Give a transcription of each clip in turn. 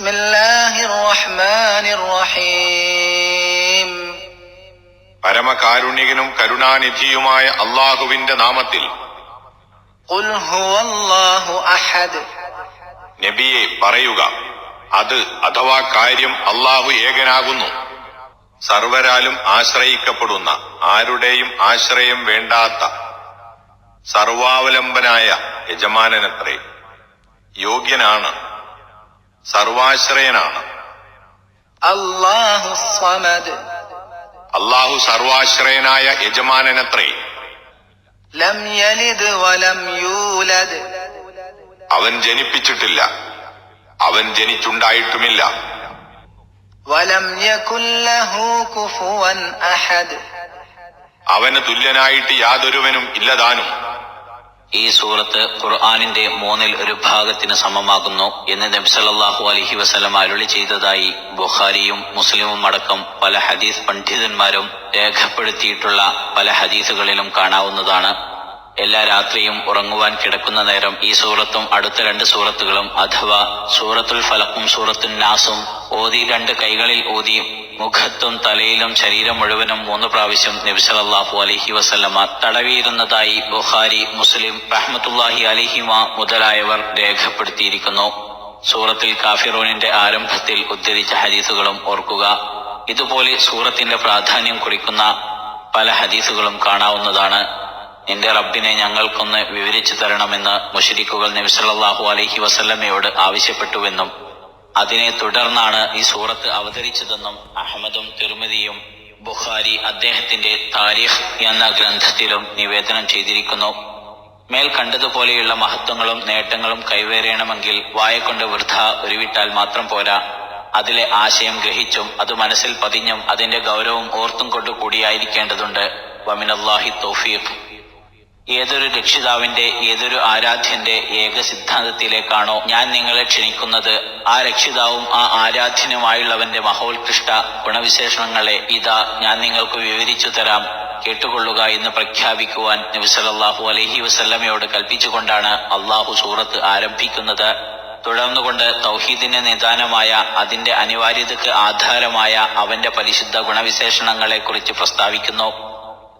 ബിസ്മില്ലാഹിർ റഹ്മാനിർ റഹീം. പരമകാരുണികനും കരുണാനിധിയുമായ അല്ലാഹുവിന്റെ നാമത്തിൽ. ഖുൽ ഹുവല്ലാഹു അഹദ്. നബിയെ പറയുക, അത് അഥവാ കാര്യം അല്ലാഹു ഏകനാകുന്നു. സർവരാലും ആശ്രയിക്കപ്പെടുന്ന, ആരുടെയും ആശ്രയം വേണ്ടാത്ത സർവാവലംബനായ യജമാനനത്രേ. യോഗ്യനാണ്, സർവാശ്രയനാണ്. അല്ലാഹു സമദ്. അല്ലാഹു സർവാശ്രയനായ യജമാനനത്രേ. ലം യലിദ് വലം യൂലദ്. അവൻ ജനിപ്പിച്ചിട്ടില്ല, അവൻ ജനിച്ചുണ്ടായിട്ടുമില്ല. വലം യകുൽ ലഹു കുഫുവൻ അഹദ്. അവന് തുല്യനായിട്ട് യാതൊരുവനും ഇല്ലതാനും. ഈ സൂറത്ത് ഖുർആനിന്റെ മൂന്നിൽ ഒരു ഭാഗത്തിന് സമമാകുന്നു എന്ന് നബി സല്ലല്ലാഹു അലൈഹി വസല്ലം അരുളി ചെയ്തതായി ബുഖാരിയും മുസ്ലിമും അടക്കം പല ഹദീസ് പണ്ഡിതന്മാരും രേഖപ്പെടുത്തിയിട്ടുള്ള പല ഹദീസുകളിലും കാണാവുന്നതാണ്. എല്ലാ രാത്രിയും ഉറങ്ങുവാൻ കിടക്കുന്ന നേരം ഈ സൂറത്തും അടുത്ത രണ്ട് സൂറത്തുകളും അഥവാ സൂറത്തുൽ ഫലഖും സൂറത്തുൽ നാസും ഓതി രണ്ട് കൈകളിൽ ഊതി മുഖത്തും തലയിലും ശരീരം മുഴുവനും 3 പ്രാവശ്യം നബി സല്ലല്ലാഹു അലൈഹി വസല്ലമ തടവിയിരുന്നതായി ബുഖാരി, മുസ്ലിം റഹ്മത്തുള്ളാഹി അലൈഹിമ മുതലായവർ രേഖപ്പെടുത്തിയിരിക്കുന്നു. സൂറത്തുൽ കാഫിറൂനിന്റെ ആരംഭത്തിൽ ഉദ്ധരിച്ച ഹദീസുകളും ഓർക്കുക. ഇതുപോലെ സൂറത്തിന്റെ പ്രാധാന്യം കുറിക്കുന്ന പല ഹദീസുകളും കാണാവുന്നതാണ്. നിന്റെ റബ്ബിനെ ഞങ്ങൾക്കൊന്ന് വിവരിച്ചു തരണമെന്ന് മുശ്രിക്കുകൾ നബി സല്ലല്ലാഹു അലൈഹി വസല്ലമയോട് ആവശ്യപ്പെട്ടുവെന്നും അതിനെ തുടർന്നാണ് ഈ സൂറത്ത് അവതരിച്ചതെന്നും അഹ്മദും തിർമിദിയും ബുഖാരി അദ്ദേഹത്തിന്റെ താരീഖ് എന്ന ഗ്രന്ഥത്തിലും നിവേദനം ചെയ്തിരിക്കുന്നു. മേൽ കണ്ടതുപോലെയുള്ള മഹത്വങ്ങളും നേട്ടങ്ങളും കൈവരണമെങ്കിൽ വായകൊണ്ട് വൃഥ ഉരുവിട്ടാൽ മാത്രം പോരാ, അതിലെ ആശയം ഗ്രഹിച്ചും അത് മനസ്സിൽ പതിഞ്ഞും അതിന്റെ ഗൗരവം ഓർത്തും കൊണ്ട് കൂടിയായിരിക്കേണ്ടതുണ്ട്. വമിനല്ലാഹി തൗഫീഖ്. ഏതൊരു രക്ഷിതാവിന്റെ, ഏതൊരു ആരാധ്യന്റെ ഏക സിദ്ധാന്തത്തിലേക്കാണോ ഞാൻ നിങ്ങളെ ക്ഷണിക്കുന്നത്, ആ രക്ഷിതാവും ആ ആരാധ്യനുമായുള്ളവന്റെ മഹോത്കൃഷ്ട ഗുണവിശേഷണങ്ങളെ ഇതാ ഞാൻ നിങ്ങൾക്ക് വിവരിച്ചു തരാം, കേട്ടുകൊള്ളുക എന്ന് പ്രഖ്യാപിക്കുവാൻ നബി സല്ലല്ലാഹു അലൈഹി വസല്ലമയോട് കൽപ്പിച്ചുകൊണ്ടാണ് അള്ളാഹു സൂറത്ത് ആരംഭിക്കുന്നത്. തുടർന്നുകൊണ്ട് തൗഹീദിന്റെ നിദാനമായ, അതിന്റെ അനിവാര്യതയ്ക്ക് ആധാരമായ അവന്റെ പരിശുദ്ധ ഗുണവിശേഷണങ്ങളെ കുറിച്ച് പ്രസ്താവിക്കുന്നു.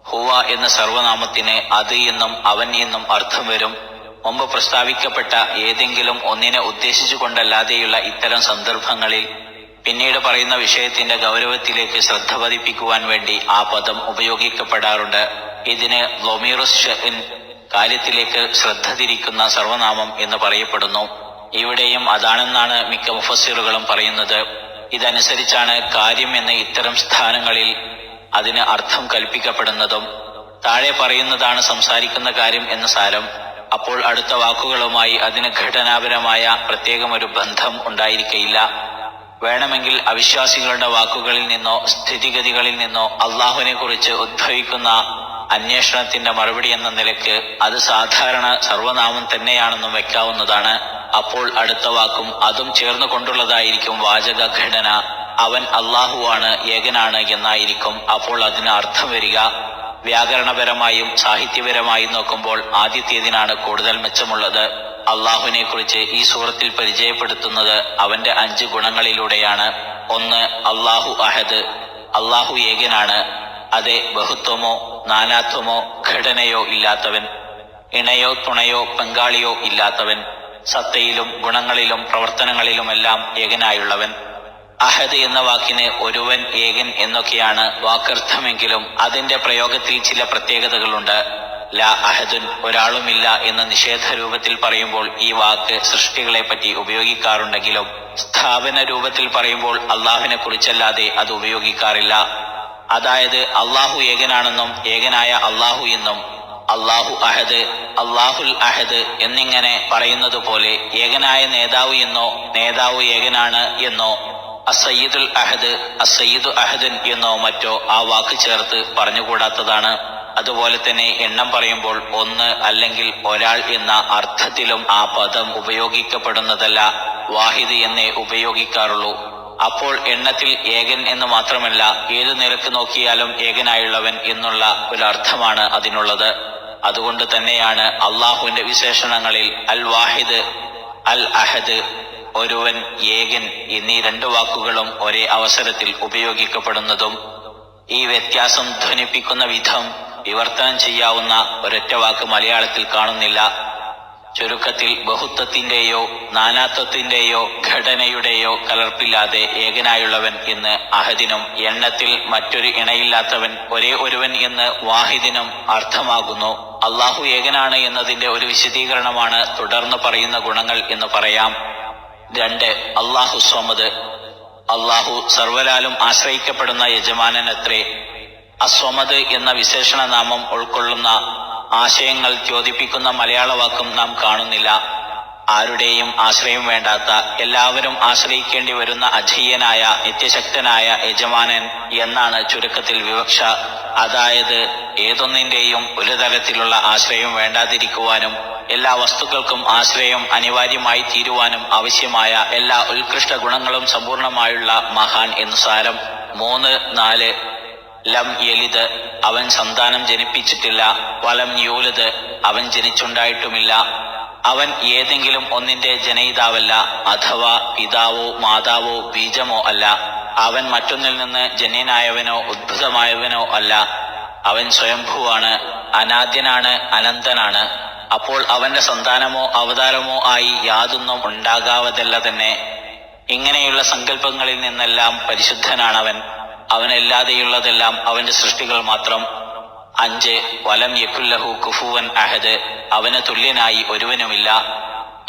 ഹുവ എന്ന സർവനാമത്തിന് അത് എന്നും അവൻ എന്നും അർത്ഥം വരും. മുമ്പ് പ്രസ്താവിക്കപ്പെട്ട ഏതെങ്കിലും ഒന്നിനെ ഉദ്ദേശിച്ചുകൊണ്ടല്ലാതെയുള്ള ഇത്തരം സന്ദർഭങ്ങളിൽ പിന്നീട് പറയുന്ന വിഷയത്തിന്റെ ഗൗരവത്തിലേക്ക് ശ്രദ്ധ പതിപ്പിക്കുവാൻ വേണ്ടി ആ പദം ഉപയോഗിക്കപ്പെടാറുണ്ട്. ഇതിന് ളമീറുസ് ഷഅ്ൻ, കാര്യത്തിലേക്ക് ശ്രദ്ധ തിരിക്കുന്ന സർവനാമം എന്ന് പറയപ്പെടുന്നു. ഇവിടെയും അതാണെന്നാണ് മിക്ക മുഫസ്സിറുകളും പറയുന്നത്. ഇതനുസരിച്ചാണ് കാര്യം എന്ന ഇത്തരം സ്ഥാനങ്ങളിൽ അതിന് അർത്ഥം കൽപ്പിക്കപ്പെടുന്നതും. താഴെ പറയുന്നതാണ് സംസാരിക്കുന്ന കാര്യം എന്ന സാരം. അപ്പോൾ അടുത്ത വാക്കുകളുമായി അതിന് ഘടനാപരമായ പ്രത്യേകമൊരു ബന്ധം ഉണ്ടായിരിക്കയില്ല. വേണമെങ്കിൽ അവിശ്വാസികളുടെ വാക്കുകളിൽ നിന്നോ സ്ഥിതിഗതികളിൽ നിന്നോ അള്ളാഹുവിനെ കുറിച്ച് ഉദ്ഭവിക്കുന്ന അന്വേഷണത്തിന്റെ മറുപടി എന്ന നിലയ്ക്ക് അത് സാധാരണ സർവനാമം തന്നെയാണെന്നും വെക്കാവുന്നതാണ്. അപ്പോൾ അടുത്ത വാക്കും അതും ചേർന്നു കൊണ്ടുള്ളതായിരിക്കും വാചക ഘടന. അവൻ അള്ളാഹുവാണ്, ഏകനാണ് എന്നായിരിക്കും അപ്പോൾ അതിന് അർത്ഥം വരിക. വ്യാകരണപരമായും സാഹിത്യപരമായും നോക്കുമ്പോൾ ആദ്യത്തേതിനാണ് കൂടുതൽ മെച്ചമുള്ളത്. അള്ളാഹുവിനെ കുറിച്ച് ഈ സൂറത്തിൽ പരിചയപ്പെടുത്തുന്നത് അവന്റെ 5 ഗുണങ്ങളിലൂടെയാണ്. 1. അള്ളാഹു അഹദ്, അള്ളാഹു ഏകനാണ്. അതെ, ബഹുത്വമോ നാനാത്വമോ ഘടനയോ ഇല്ലാത്തവൻ, ഇണയോ തുണയോ പങ്കാളിയോ ഇല്ലാത്തവൻ, സത്തയിലും ഗുണങ്ങളിലും പ്രവർത്തനങ്ങളിലുമെല്ലാം ഏകനായുള്ളവൻ. അഹദ് എന്ന വാക്കിന് ഒരുവൻ, ഏകൻ എന്നൊക്കെയാണ് വാക്കർത്ഥമെങ്കിലും അതിന്റെ പ്രയോഗത്തിൽ ചില പ്രത്യേകതകളുണ്ട്. ലാ അഹദുൻ, ഒരാളുമില്ല എന്ന നിഷേധ രൂപത്തിൽ പറയുമ്പോൾ ഈ വാക്ക് സൃഷ്ടികളെ പറ്റി ഉപയോഗിക്കാറുണ്ടെങ്കിലും സ്ഥാപന രൂപത്തിൽ പറയുമ്പോൾ അള്ളാഹുവിനെ കുറിച്ചല്ലാതെ അത് ഉപയോഗിക്കാറില്ല. അതായത് അള്ളാഹു ഏകനാണെന്നും ഏകനായ അള്ളാഹു എന്നും അള്ളാഹു അഹദ്, അള്ളാഹുൽ അഹദ് എന്നിങ്ങനെ പറയുന്നത് പോലെ ഏകനായ നേതാവ് എന്നോ നേതാവ് ഏകനാണ് എന്നോ അസയ്യിദുൽ അഹദ്, അസയ്യിദു അഹദൻ എന്നോ മറ്റോ ആ വാക്ക് ചേർത്ത് പറഞ്ഞുകൂടാത്തതാണ്. അതുപോലെ തന്നെ എണ്ണം പറയുമ്പോൾ 1 അല്ലെങ്കിൽ ഒരാൾ എന്ന അർത്ഥത്തിലും ആ പദം ഉപയോഗിക്കപ്പെടുന്നതല്ല, വാഹിദ് എന്നേ ഉപയോഗിക്കാറുള്ളൂ. അപ്പോൾ എണ്ണത്തിൽ ഏകൻ എന്ന് മാത്രമല്ല, ഏതു നിലക്ക് നോക്കിയാലും ഏകനായുള്ളവൻ എന്നുള്ള ഒരർത്ഥമാണ് അതിനുള്ളത്. അതുകൊണ്ട് തന്നെയാണ് അള്ളാഹുവിന്റെ വിശേഷണങ്ങളിൽ അൽ വാഹിദ്, അൽ അഹദ്, ഒരുവൻ, ഏകൻ എന്നീ രണ്ട് വാക്കുകളും ഒരേ അവസരത്തിൽ ഉപയോഗിക്കപ്പെടുന്നതും ഈ വ്യത്യാസം ധ്വനിപ്പിക്കുന്ന വിധം വിവർത്തനം ചെയ്യാവുന്ന ഒരൊറ്റ വാക്ക് മലയാളത്തിൽ കാണുന്നില്ല. ചുരുക്കത്തിൽ ബഹുത്വത്തിന്റെയോ നാനാത്വത്തിന്റെയോ ഘടനയുടെയോ കലർപ്പില്ലാതെ ഏകനായുള്ളവൻ എന്ന് അഹദിനും എണ്ണത്തിൽ മറ്റൊരു ഇണയില്ലാത്തവൻ ഒരേ ഒരുവൻ എന്ന് വാഹിദിനും അർത്ഥമാകുന്നു. അള്ളാഹു ഏകനാണ് എന്നതിന്റെ ഒരു വിശദീകരണമാണ് തുടർന്ന് പറയുന്ന ഗുണങ്ങൾ എന്ന് പറയാം. 2. അള്ളാഹു സ്വമദ്. അള്ളാഹു സർവ്വലാലും ആശ്രയിക്കപ്പെടുന്ന യജമാനനത്രേ. അസ്വമദ് എന്ന വിശേഷണ നാമം ഉൾക്കൊള്ളുന്ന ആശയങ്ങൾ ദ്യോതിപ്പിക്കുന്ന മലയാള വാക്കും നാം കാണുന്നില്ല. ആരുടെയും ആശ്രയം വേണ്ടാത്ത, എല്ലാവരും ആശ്രയിക്കേണ്ടി വരുന്ന അജയ്യനായ നിത്യശക്തനായ യജമാനൻ എന്നാണ് ചുരുക്കത്തിൽ വിവക്ഷ. അതായത് ഏതൊന്നിന്റെയും ഒരു തരത്തിലുള്ള ആശ്രയം വേണ്ടാതിരിക്കുവാനും എല്ലാ വസ്തുക്കൾക്കും ആശ്രയം അനിവാര്യമായി തീരുവാനും ആവശ്യമായ എല്ലാ ഉത്കൃഷ്ട ഗുണങ്ങളും സമ്പൂർണമായുള്ള മഹാൻ എന്നു സാരം. 3, 4. ലം യലിദ്, അവൻ സന്താനം ജനിപ്പിച്ചിട്ടില്ല. വലം യൂലദ്, അവൻ ജനിച്ചുണ്ടായിട്ടുമില്ല. അവൻ ഏതെങ്കിലും ഒന്നിന്റെ ജനയിതാവല്ല, അഥവാ പിതാവോ മാതാവോ ബീജമോ അല്ല. അവൻ മറ്റൊന്നിൽ നിന്ന് ജന്യനായവനോ ഉദ്ഭുതമായവനോ അല്ല. അവൻ സ്വയംഭൂവാണ്, അനാദ്യനാണ്, അനന്തനാണ്. അപ്പോൾ അവന്റെ സന്താനമോ അവതാരമോ ആയി യാതൊന്നും ഉണ്ടാകാവതല്ല തന്നെ. ഇങ്ങനെയുള്ള സങ്കല്പങ്ങളിൽ നിന്നെല്ലാം പരിശുദ്ധനാണവൻ. അവനല്ലാതെയുള്ളതെല്ലാം അവന്റെ സൃഷ്ടികൾ മാത്രം. 5. വലം യകുല്ലഹു കുഫുവൻ അഹദ്, അവന് തുല്യനായി ഒരുവനുമില്ല.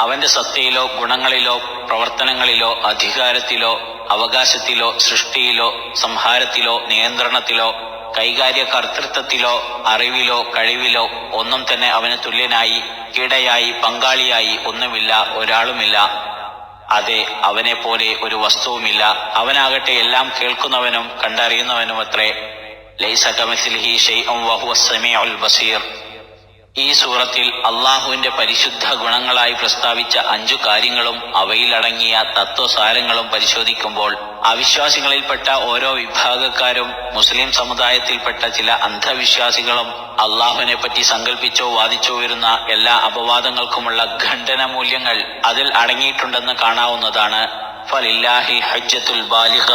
അവന്റെ സത്തയിലോ ഗുണങ്ങളിലോ പ്രവർത്തനങ്ങളിലോ അധികാരത്തിലോ അവകാശത്തിലോ സൃഷ്ടിയിലോ സംഹാരത്തിലോ നിയന്ത്രണത്തിലോ കൈകാര്യകർത്തൃത്വത്തിലോ അറിവിലോ കഴിവിലോ ഒന്നും തന്നെ അവന് തുല്യനായി ഇടയായി പങ്കാളിയായി ഒന്നുമില്ല, ഒരാളുമില്ല. അതെ, അവനെ പോലെ ഒരു വസ്തുവുമില്ല. അവനാകട്ടെ എല്ലാം കേൾക്കുന്നവനും കണ്ടറിയുന്നവനുമത്രേ. ലൈസ കമിസ്ലിഹി ശൈഉൻ വഹുവസ് സമീഉൽ ബസീർ. ഈ സൂറത്തിൽ അള്ളാഹുവിന്റെ പരിശുദ്ധ ഗുണങ്ങളായി പ്രസ്താവിച്ച 5 കാര്യങ്ങളും അവയിലടങ്ങിയ തത്വസാരങ്ങളും പരിശോധിക്കുമ്പോൾ അവിശ്വാസികളിൽപ്പെട്ട ഓരോ വിഭാഗക്കാരും മുസ്ലിം സമുദായത്തിൽപ്പെട്ട ചില അന്ധവിശ്വാസികളും അള്ളാഹുവിനെ പറ്റി സങ്കല്പിച്ചോ വാദിച്ചോ വരുന്ന എല്ലാ അപവാദങ്ങൾക്കുമുള്ള ഖണ്ഡന മൂല്യങ്ങൾ അതിൽ അടങ്ങിയിട്ടുണ്ടെന്ന് കാണാവുന്നതാണ്. ഫലില്ലാഹിൽ ഹജ്ജത്തുൽ ബാലിഗ